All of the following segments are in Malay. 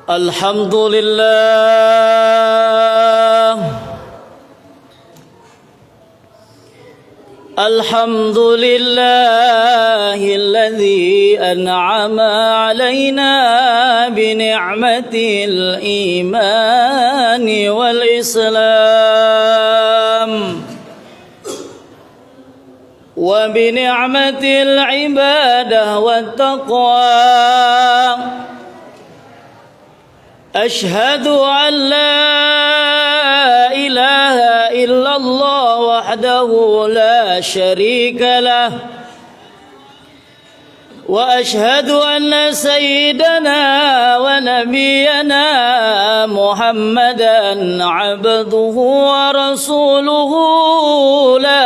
الحمد لله الحمد لله الذي أنعم علينا بنعمة الإيمان والإسلام وبنعمة العبادة والتقوى. أشهد أن لا إله إلا الله وحده لا شريك له وأشهد أن سيدنا ونبينا محمدا عبده ورسوله لا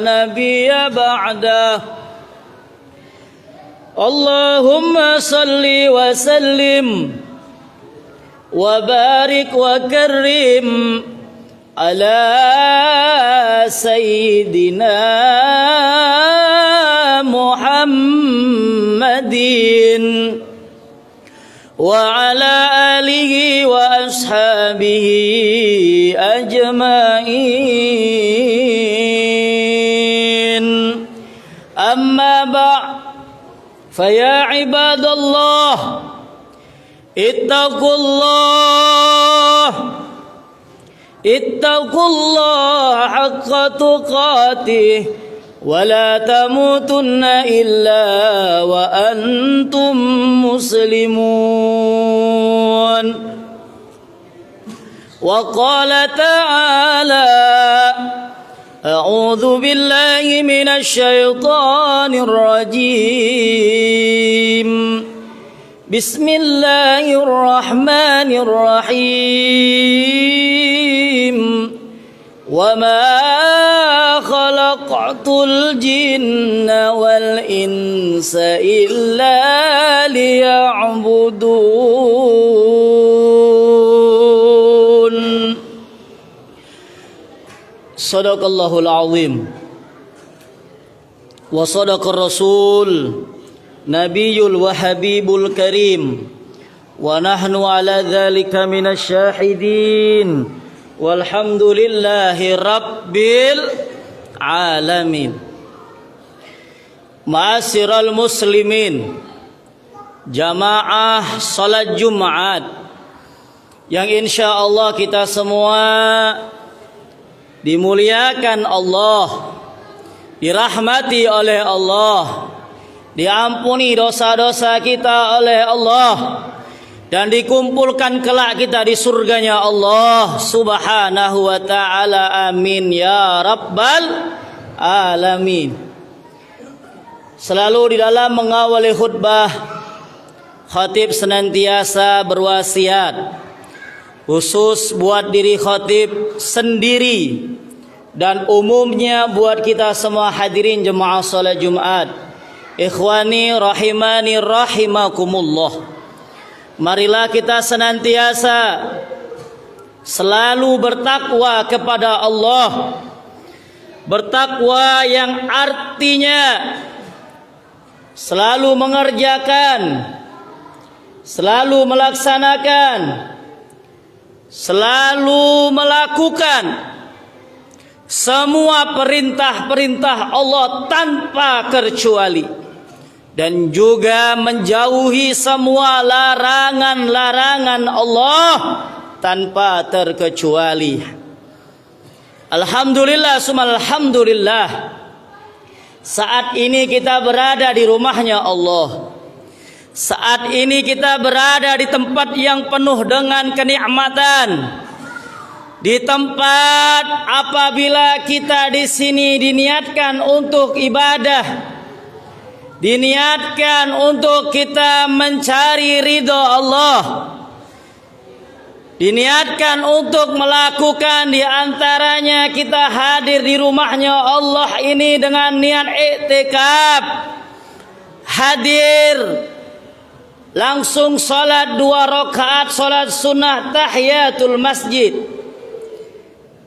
نبي بعده. اللهم صل وسلم وبارك وكرم على سيدنا محمد وعلى آله وأصحابه أجمعين. أما بعد فيا عباد الله اتقوا الله حق تقاته ولا تموتن إلا وأنتم مسلمون. وقال تعالى أعوذ بالله من الشيطان الرجيم بسم الله الرحمن الرحيم وما خلقت الجن والإنس إلا ليعبدون. صدق الله العظيم وصدق الرسول Nabiyul wa Habibul Karim wa nahnu ala dzalika minasy syahidin walhamdulillahi rabbil alamin. Ma'asyiral muslimin, jamaah salat Jumat yang insyaallah kita semua dimuliakan Allah, dirahmati oleh Allah, diampuni dosa-dosa kita oleh Allah, dan dikumpulkan kelak kita di surganya Allah subhanahu wa ta'ala. Amin ya rabbal alamin. Selalu di dalam mengawali khutbah, khatib senantiasa berwasiat khusus buat diri khatib sendiri dan umumnya buat kita semua hadirin jemaah salat Jumat. Ikhwani rahimani rahimakumullah, marilah kita senantiasa selalu bertakwa kepada Allah. Bertakwa yang artinya selalu mengerjakan, selalu melaksanakan, selalu melakukan semua perintah-perintah Allah tanpa kecuali, dan juga menjauhi semua larangan-larangan Allah tanpa terkecuali. Alhamdulillah summa alhamdulillah, saat ini kita berada di rumahnya Allah. Saat ini kita berada di tempat yang penuh dengan kenikmatan. Di tempat apabila kita di sini diniatkan untuk ibadah, diniatkan untuk kita mencari ridho Allah, diniatkan untuk melakukan di antaranya kita hadir di rumahnya Allah ini dengan niat iktikaf, hadir langsung salat 2 rakaat salat sunnah tahiyatul masjid,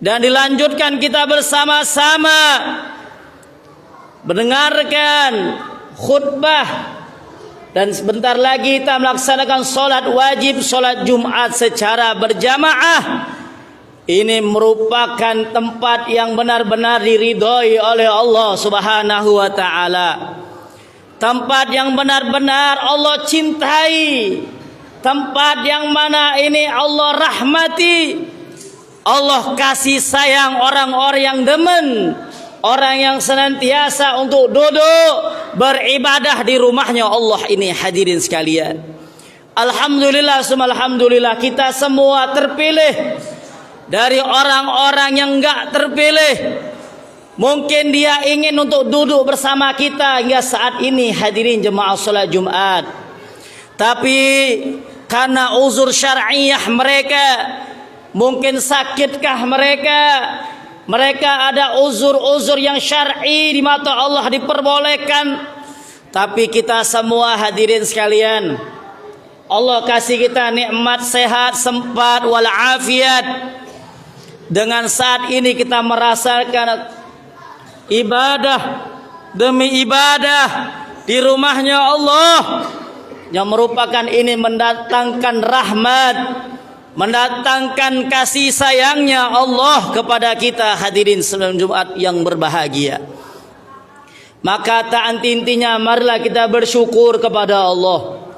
dan dilanjutkan kita bersama-sama mendengarkan khutbah Dan sebentar lagi kita melaksanakan solat wajib, solat Jumat secara berjamaah. Ini merupakan tempat yang benar-benar diridhoi oleh Allah Subhanahu wa taala. Tempat yang benar-benar Allah cintai. Tempat yang mana ini Allah rahmati. Allah kasih sayang orang-orang yang demen, orang yang senantiasa untuk duduk beribadah di rumahnya Allah ini, hadirin sekalian. Alhamdulillah, alhamdulillah, kita semua terpilih dari orang-orang yang enggak terpilih. Mungkin dia ingin untuk duduk bersama kita hingga saat ini, hadirin jemaah salat Jumat. Tapi karena uzur syar'iyah mereka, mungkin sakitkah mereka ada uzur-uzur yang syar'i di mata Allah diperbolehkan. Tapi kita semua hadirin sekalian, Allah kasih kita nikmat sehat, sempat, walafiat. Dengan saat ini kita merasakan ibadah demi ibadah di rumahnya Allah, yang merupakan ini mendatangkan rahmat, mendatangkan kasih sayangnya Allah kepada kita, hadirin salat Jumat yang berbahagia. Maka tak henti-hentinya marilah kita bersyukur kepada Allah.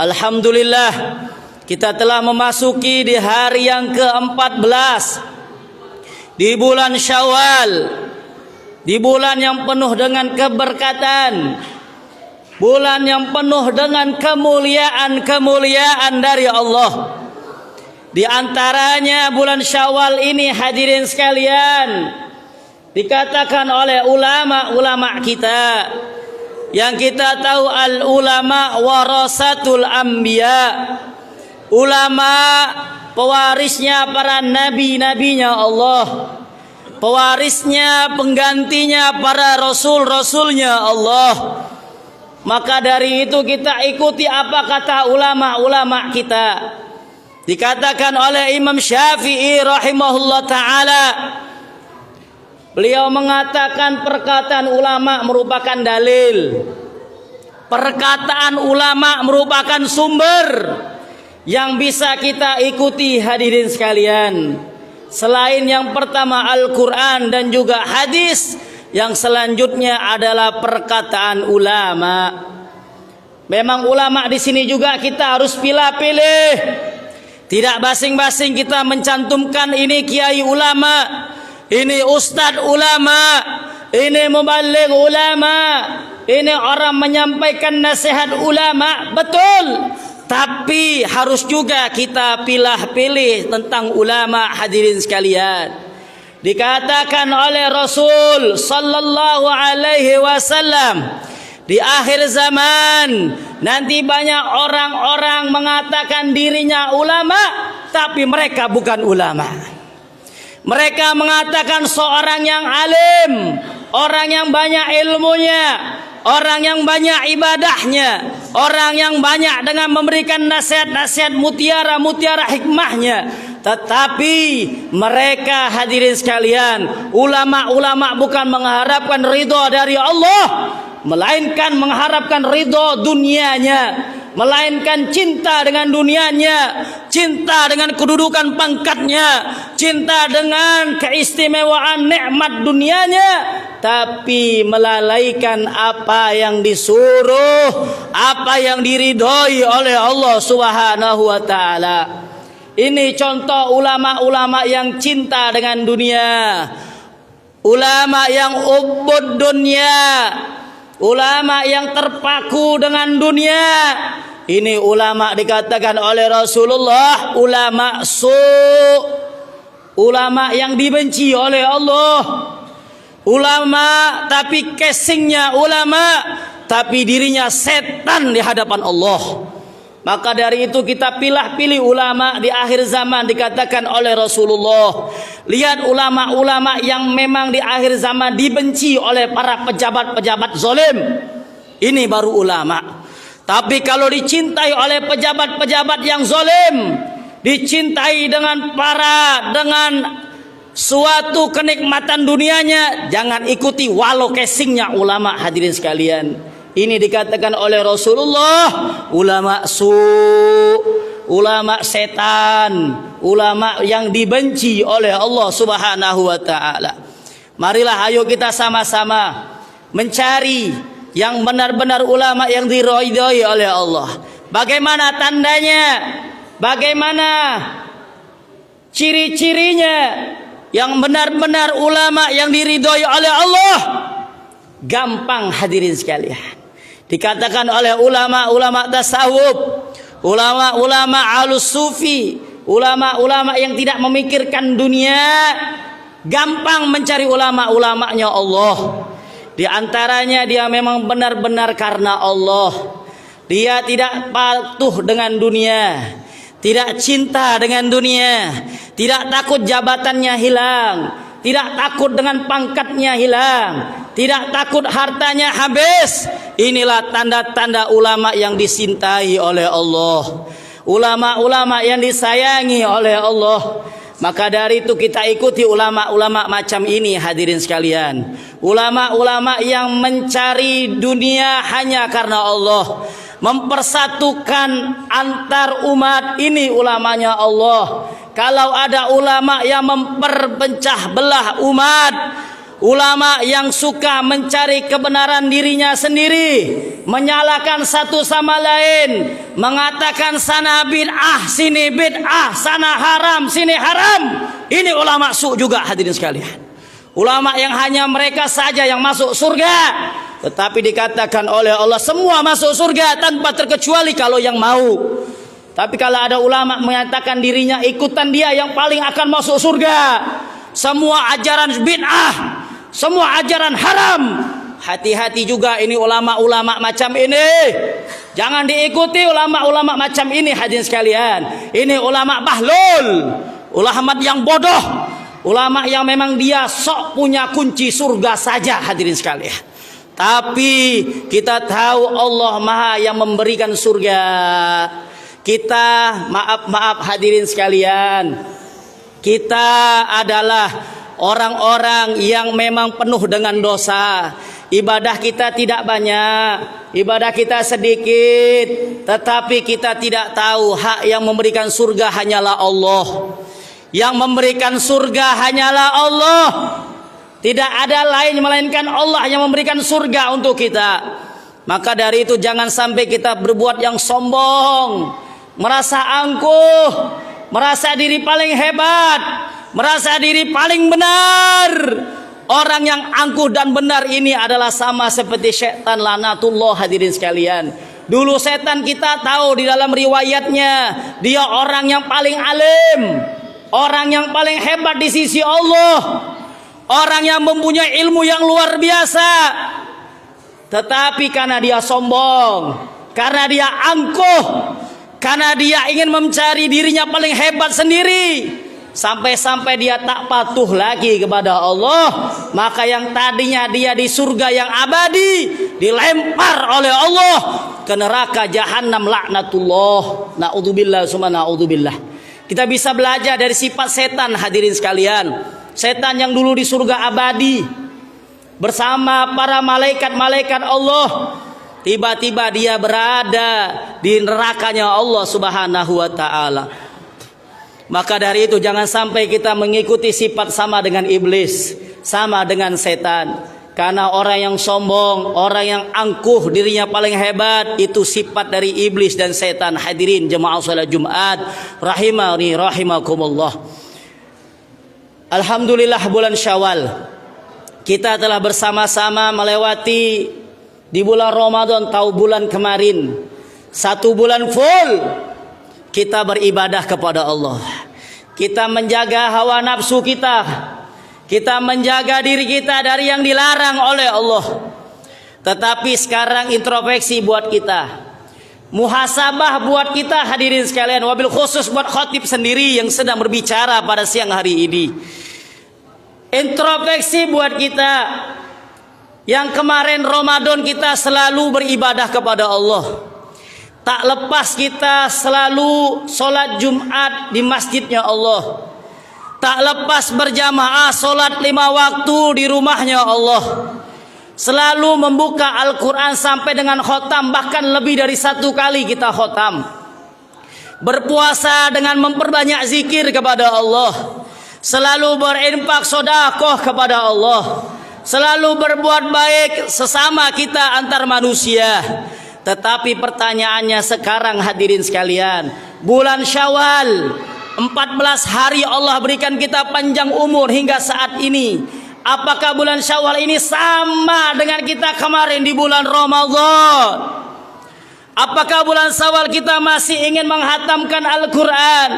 Alhamdulillah, kita telah memasuki di hari yang ke-14 di bulan Syawal, di bulan yang penuh dengan keberkatan, bulan yang penuh dengan kemuliaan-kemuliaan dari Allah. Di antaranya bulan Syawal ini, hadirin sekalian, dikatakan oleh ulama-ulama kita, yang kita tahu al-ulama warasatul anbiya, ulama pewarisnya para nabi-nabinya Allah, pewarisnya, penggantinya para rasul-rasulnya Allah. Maka dari itu kita ikuti apa kata ulama-ulama kita. Dikatakan oleh Imam Syafi'i rahimahullah ta'ala, beliau mengatakan perkataan ulama merupakan dalil, perkataan ulama merupakan sumber yang bisa kita ikuti, hadirin sekalian. Selain yang pertama Al-Quran dan juga hadis, yang selanjutnya adalah perkataan ulama. Memang ulama di sini juga kita harus pilih-pilih. Tidak basing-basing kita mencantumkan ini kiai ulama, ini ustadz ulama, ini muballigh ulama, ini orang menyampaikan nasihat ulama, betul. Tapi harus juga kita pilih-pilih tentang ulama, hadirin sekalian. Dikatakan oleh Rasul sallallahu alaihi wasallam, di akhir zaman nanti banyak orang-orang mengatakan dirinya ulama, tapi mereka bukan ulama. Mereka mengatakan seorang yang alim, orang yang banyak ilmunya, orang yang banyak ibadahnya, orang yang banyak dengan memberikan nasihat-nasihat mutiara-mutiara hikmahnya. Tetapi mereka, hadirin sekalian, ulama-ulama bukan mengharapkan ridho dari Allah, melainkan mengharapkan ridho dunianya, melainkan cinta dengan dunianya, cinta dengan kedudukan pangkatnya, cinta dengan keistimewaan nikmat dunianya, tapi melalaikan apa yang disuruh, apa yang diridhoi oleh Allah Subhanahu wa taala. Ini contoh ulama-ulama yang cinta dengan dunia, ulama yang ubud dunia, ulama yang terpaku dengan dunia. Ini ulama dikatakan oleh Rasulullah ulama ulama yang dibenci oleh Allah. Ulama tapi casingnya ulama, tapi dirinya setan di hadapan Allah. Maka dari itu kita pilih-pilih ulama di akhir zaman. Dikatakan oleh Rasulullah, lihat ulama-ulama yang memang di akhir zaman dibenci oleh para pejabat-pejabat zalim, ini baru ulama. Tapi kalau dicintai oleh pejabat-pejabat yang zalim, dicintai dengan suatu kenikmatan dunianya, jangan ikuti walau casingnya ulama, hadirin sekalian. Ini dikatakan oleh Rasulullah ulama ulama setan, ulama yang dibenci oleh Allah Subhanahu wa taala. Marilah ayo kita sama-sama mencari yang benar-benar ulama yang diridhoi oleh Allah. Bagaimana tandanya? Bagaimana ciri-cirinya yang benar-benar ulama yang diridhoi oleh Allah? Gampang hadirin sekalian. Dikatakan oleh ulama-ulama tasawuf, ulama-ulama ahlus sufi, ulama-ulama yang tidak memikirkan dunia, gampang mencari ulama-ulamanya Allah. Di antaranya dia memang benar-benar karena Allah. Dia tidak patuh dengan dunia, tidak cinta dengan dunia, tidak takut jabatannya hilang, tidak takut dengan pangkatnya hilang, tidak takut hartanya habis. Inilah tanda-tanda ulama yang dicintai oleh Allah, ulama-ulama yang disayangi oleh Allah. Maka dari itu kita ikuti ulama-ulama macam ini hadirin sekalian. Ulama-ulama yang mencari dunia hanya karena Allah, mempersatukan antar umat, ini ulamanya Allah. Kalau ada ulama yang memperpecah belah umat, ulama yang suka mencari kebenaran dirinya sendiri, menyalahkan satu sama lain, mengatakan sana bid'ah, sini bid'ah, sana haram, sini haram, ini ulama su juga hadirin sekalian. Ulama yang hanya mereka saja yang masuk surga, tetapi dikatakan oleh Allah semua masuk surga tanpa terkecuali kalau yang mau. Tapi kalau ada ulama menyatakan dirinya ikutan dia yang paling akan masuk surga, semua ajaran bid'ah, semua ajaran haram, hati-hati juga ini ulama-ulama macam ini. Jangan diikuti ulama-ulama macam ini hadirin sekalian. Ini ulama bahlul, ulama yang bodoh, ulama yang memang dia sok punya kunci surga saja hadirin sekalian. Tapi kita tahu Allah Maha yang memberikan surga. Kita maaf hadirin sekalian, kita adalah orang-orang yang memang penuh dengan dosa. Ibadah kita tidak banyak, ibadah kita sedikit, tetapi kita tidak tahu hak yang memberikan surga hanyalah Allah. Yang memberikan surga hanyalah Allah. Tidak ada lain melainkan Allah yang memberikan surga untuk kita. Maka dari itu jangan sampai kita berbuat yang sombong, merasa angkuh, merasa diri paling hebat, merasa diri paling benar. Orang yang angkuh dan benar ini adalah sama seperti syaitan laknatullah hadirin sekalian. Dulu setan kita tahu di dalam riwayatnya dia orang yang paling alim, orang yang paling hebat di sisi Allah, orang yang mempunyai ilmu yang luar biasa. Tetapi karena dia sombong, karena dia angkuh, karena dia ingin mencari dirinya paling hebat sendiri, sampai-sampai dia tak patuh lagi kepada Allah, maka yang tadinya dia di surga yang abadi dilempar oleh Allah ke neraka jahanam laknatullah. Naudzubillah summa naudzubillah. Kita bisa belajar dari sifat setan hadirin sekalian. Setan yang dulu di surga abadi bersama para malaikat-malaikat Allah, tiba-tiba dia berada di nerakanya Allah Subhanahu wa taala. Maka dari itu jangan sampai kita mengikuti sifat sama dengan iblis, sama dengan setan. Karena orang yang sombong, orang yang angkuh dirinya paling hebat, itu sifat dari iblis dan setan. Hadirin jemaah salat Jumat rahimani rahimakumullah. Alhamdulillah bulan Syawal kita telah bersama-sama melewati di bulan Ramadan tahun bulan kemarin. 1 bulan full kita beribadah kepada Allah. Kita menjaga hawa nafsu kita. Kita menjaga diri kita dari yang dilarang oleh Allah. Tetapi sekarang introspeksi buat kita, muhasabah buat kita hadirin sekalian, wabil khusus buat khatib sendiri yang sedang berbicara pada siang hari ini. Introspeksi buat kita yang kemarin Ramadan kita selalu beribadah kepada Allah. Tak lepas kita selalu sholat Jumat di masjidnya Allah. Tak lepas berjamaah sholat 5 waktu di rumahnya Allah. selalu membuka Al-Quran sampai dengan khotam, bahkan lebih dari 1 kali kita khotam. Berpuasa dengan memperbanyak zikir kepada Allah, selalu berinfak sedekah kepada Allah, selalu berbuat baik sesama kita antar manusia. Tetapi pertanyaannya sekarang hadirin sekalian, bulan Syawal 14 hari Allah berikan kita panjang umur hingga saat ini. Apakah bulan Syawal ini sama dengan kita kemarin di bulan Ramadan? Apakah bulan Syawal kita masih ingin menghatamkan Al-Quran?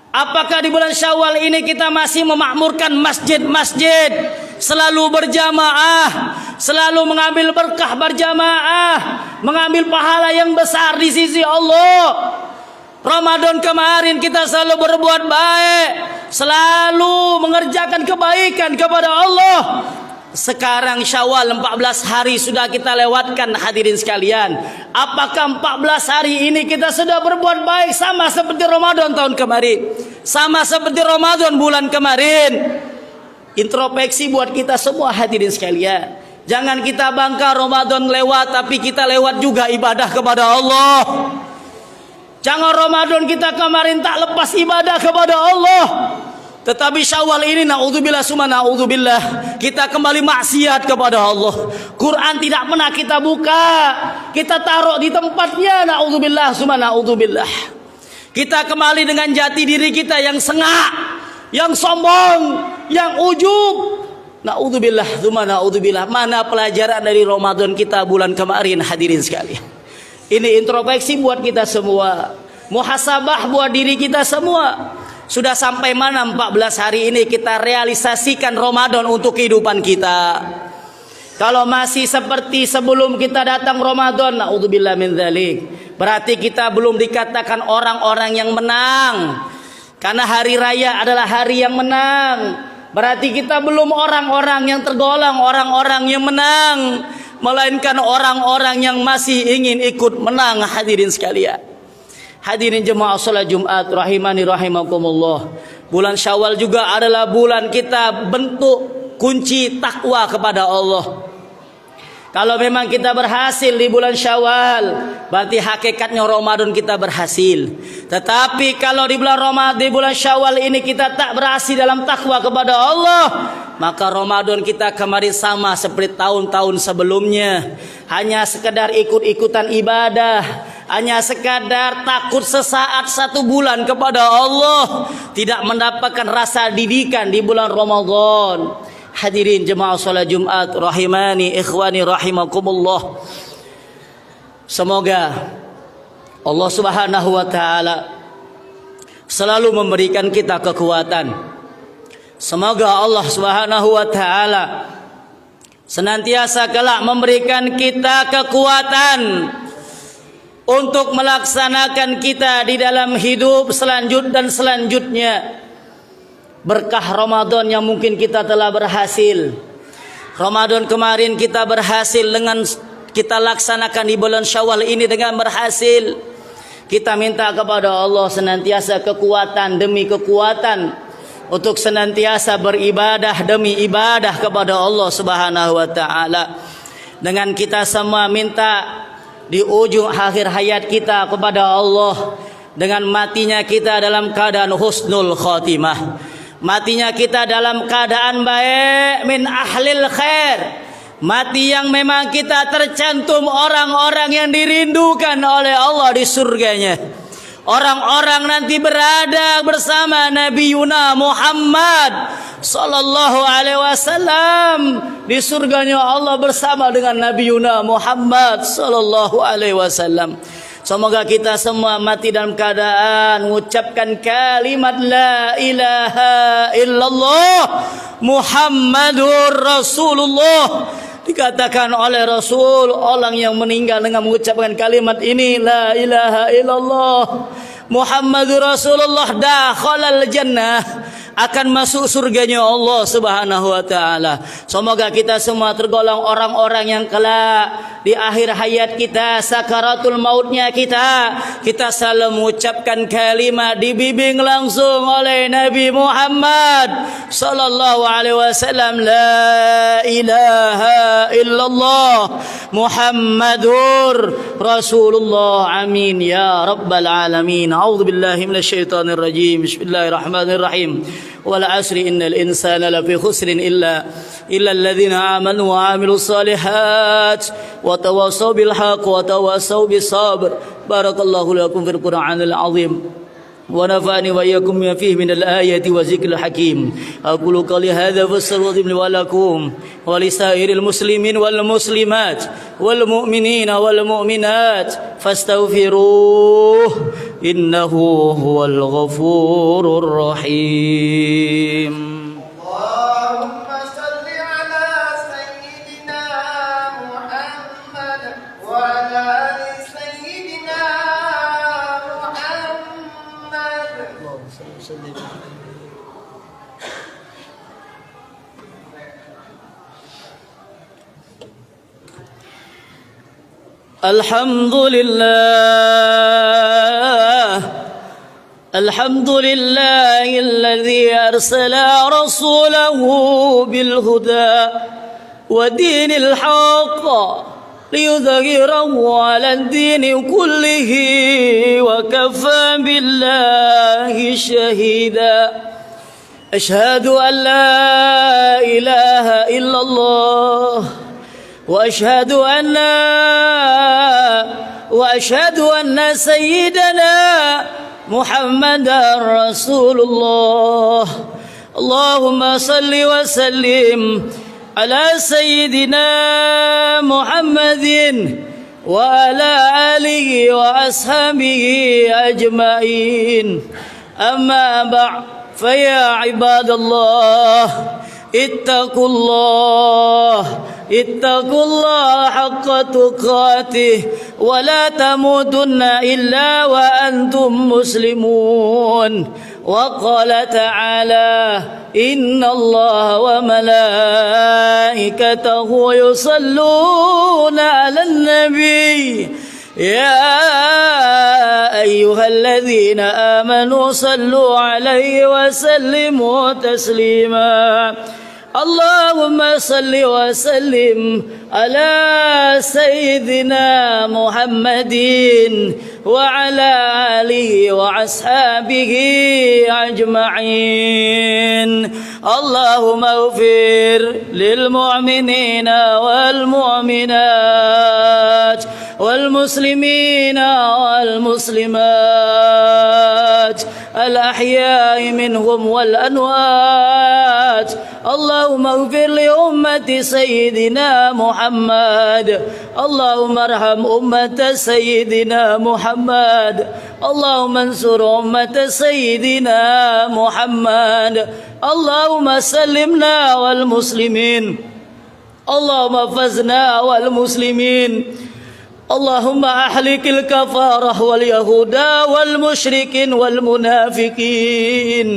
Apakah di bulan Syawal ini kita masih memakmurkan masjid-masjid, selalu berjamaah, selalu mengambil berkah berjamaah, mengambil pahala yang besar di sisi Allah? Ramadan kemarin kita selalu berbuat baik, selalu mengerjakan kebaikan kepada Allah. Sekarang Syawal 14 hari sudah kita lewatkan hadirin sekalian. Apakah 14 hari ini kita sudah berbuat baik sama seperti Ramadan tahun kemarin? Sama seperti Ramadan bulan kemarin? Introspeksi buat kita semua hadirin sekalian. Jangan kita bangga Ramadan lewat tapi kita lewat juga ibadah kepada Allah. Jangan Ramadan kita kemarin tak lepas ibadah kepada Allah, tetapi Syawal ini naudzubillah summa naudzubillah kita kembali maksiat kepada Allah. Quran tidak pernah kita buka, kita taruh di tempatnya, naudzubillah summa naudzubillah. Kita kembali dengan jati diri kita yang sengak, yang sombong, yang ujub. Naudzubillah summa naudzubillah. Mana pelajaran dari Ramadan kita bulan kemarin hadirin sekalian? Ini introspeksi buat kita semua, muhasabah buat diri kita semua. Sudah sampai mana 14 hari ini kita realisasikan Ramadan untuk kehidupan kita? Kalau masih seperti sebelum kita datang Ramadan, naudzubillah min dzalik, berarti kita belum dikatakan orang-orang yang menang. Karena hari raya adalah hari yang menang. Berarti kita belum orang-orang yang tergolong orang-orang yang menang, melainkan orang-orang yang masih ingin ikut menang hadirin sekalian. Hadirin jemaah salat Jumat rahimani rahimakumullah. Bulan Syawal juga adalah bulan kita bentuk kunci takwa kepada Allah. Kalau memang kita berhasil di bulan Syawal, berarti hakikatnya Ramadan kita berhasil. Tetapi kalau di bulan Ramadan, di bulan Syawal ini kita tak berhasil dalam takwa kepada Allah, maka Ramadan kita kemarin sama seperti tahun-tahun sebelumnya. Hanya sekedar ikut-ikutan ibadah, hanya sekadar takut sesaat 1 bulan kepada Allah, tidak mendapatkan rasa didikan di bulan Ramadan. Hadirin jemaah salat Jumat rahimani ikhwani rahimakumullah. Semoga Allah Subhanahu wa taala selalu memberikan kita kekuatan. Semoga Allah Subhanahu wa taala senantiasa kelak memberikan kita kekuatan untuk melaksanakan kita di dalam hidup selanjutnya. Berkah Ramadan yang mungkin kita telah berhasil. Ramadan kemarin kita berhasil dengan kita laksanakan di bulan Syawal ini dengan berhasil. Kita minta kepada Allah senantiasa kekuatan demi kekuatan untuk senantiasa beribadah demi ibadah kepada Allah Subhanahu wa taala. Dengan kita semua minta di ujung akhir hayat kita kepada Allah, dengan matinya kita dalam keadaan husnul khatimah, matinya kita dalam keadaan baik, min ahlil khair, mati yang memang kita tercantum orang-orang yang dirindukan oleh Allah di surganya. Orang-orang nanti berada bersama Nabi Yuna Muhammad sallallahu alaihi wasallam di surganya Allah bersama dengan Nabi Yuna Muhammad sallallahu alaihi wasallam. Semoga kita semua mati dalam keadaan mengucapkan kalimat la ilaha illallah Muhammadur Rasulullah. Dikatakan oleh Rasul, orang yang meninggal dengan mengucapkan kalimat ini, la ilaha illallah Muhammadur Rasulullah, dakhalal jannah, akan masuk surganya Allah Subhanahu wa taala. Semoga kita semua tergolong orang-orang yang kelak di akhir hayat kita, sakaratul mautnya kita selalu mengucapkan kalimat dibimbing langsung oleh Nabi Muhammad sallallahu alaihi wasallam, la ilaha illallah Muhammadur Rasulullah, amin ya rabbal alamin. A'udzu billahi minasyaitonir rajim. Bismillahirrahmanirrahim. Wal 'asri innal insana lafi khusrin illa alladhina amanu wa 'amilus solihat wa tawassaw bil haqq wa tawassaw bis sabr. Barakallahu lakum fil Qur'anil 'azim. ونفعني وإياكم بما فيه من الآيات وذكر الحكيم. أقول قولي هذا فاستغفر لي ولكم ولسائر المسلمين والمسلمات والمؤمنين والمؤمنات فاستغفروه إنه هو الغفور الرحيم. اللهم صل على سيدنا محمد وعلى آل سيدنا الحمد لله الذي أرسل رسوله بالهدى ودين الحق ليظهره على الدين كله وكفى بالله شهيدا. أشهد أن لا إله إلا الله وأشهد أن سيدنا محمد رسول الله. اللهم صل وسلم على سيدنا محمد وعلى آله وأصحابه أجمعين. أما بعد فيا عباد الله اتقوا الله حق تقاته ولا تموتن إلا وأنتم مسلمون. وقال تعالى إن الله وملائكته يصلون على النبي يا أيها الذين آمنوا صلوا عليه وسلموا تسليما. اللهم صل وسلم على سيدنا محمد وعلى آله وأصحابه أجمعين. اللهم اغفر للمؤمنين والمؤمنات والمسلمين والمسلمات الأحياء منهم والأموات. اللهم اغفر لأمة سيدنا محمد. اللهم ارحم أمة سيدنا محمد. اللهم انصر أمة سيدنا محمد. اللهم سلمنا والمسلمين. اللهم احفظنا والمسلمين. اللهم أهلك الكفارة واليهود والمشركين والمنافقين.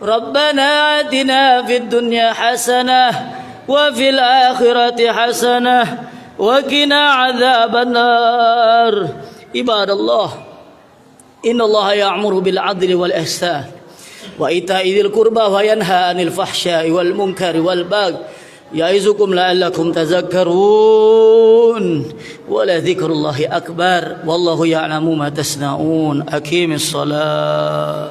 ربنا آتنا في الدنيا حسنة وفي الآخرة حسنة وقنا عذاب النار. عباد الله إن الله يأمر بالعدل والإحسان وإيتاء ذي القربى وينهى عن الفحشاء والمنكر والبغي يعظكم لعلكم تذكرون. ولذكر الله أكبر والله يعلم ما تصنعون. أقيم الصلاة.